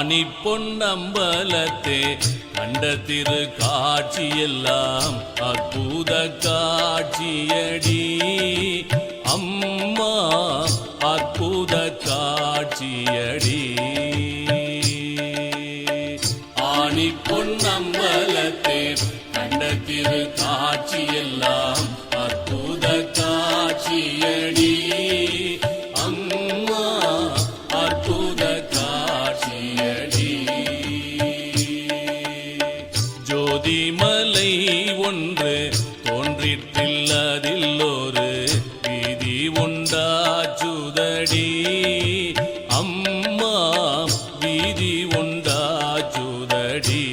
ஆனி பொன்னம்பலத்தே கண்ட திரு காட்சியெல்லாம் அற்புத காட்சியடி அம்மா அற்புத காட்சியடி. ஆனி பொன்னம்பலத்தே கண்ட திரு காட்சியெல்லாம் அற்புத காட்சியடி அம்மா அற்புத காட்சியடி. ஜோதிமலை ஒன்று தோன்றிற்றில்லதில் ஒரு வீதி உண்டாச்சுதடி அம்மா வீதி உண்டாச்சுதடி.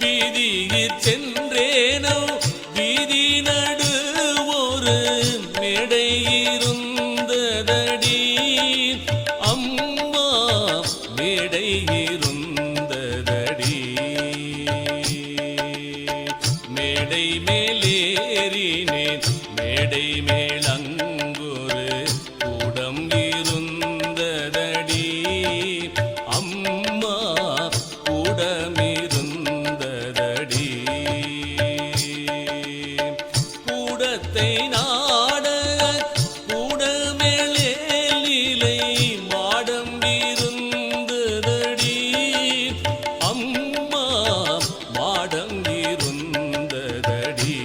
வீதியில் சென்றேனோ வீதி நடு ஒரு மேடை இருந்ததடி அம்மா மேடை இருந்ததடி. மேடை மேலேறினேன் மேடை மேலங்கொரு கூடம் இருந்ததடி அம்மா கூடம் இருந்ததடி. கூடத்தை நாட கூடமேலே லீலை மாடம் இருந்ததடி அம்மா மாடம் இருந்ததடி.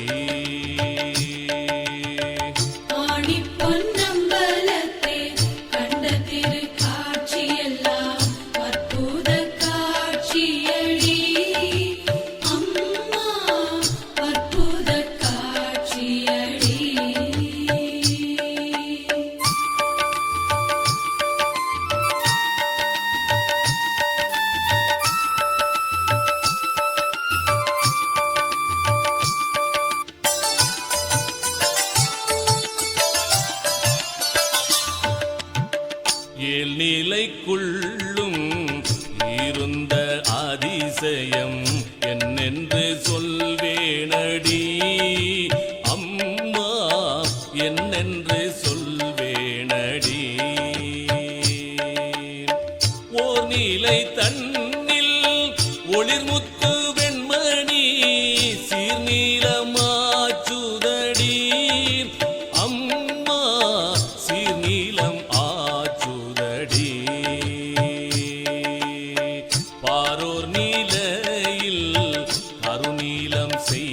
ஆனி பொன்னம்பலத்தே கண்ட திரு காட்சியெல்லாம் அற்புத காட்சியடி அம்மா அற்புத காட்சியடி. ஏழ்நிலைக்குள்ளும் இருந்த அதிசயம் என்னென்று சொல்வேனடி அம்மா என்னென்று சொல்வேனடி. ஓர் நிலை தன்னில் ஒளிர்முத்து வெண்மணி சீர்நீலமாச்சுதடி அம்மா சீர்நீலம் ஆச்சுதடி. பாரோர் நீலையில் கருநீலம் செய்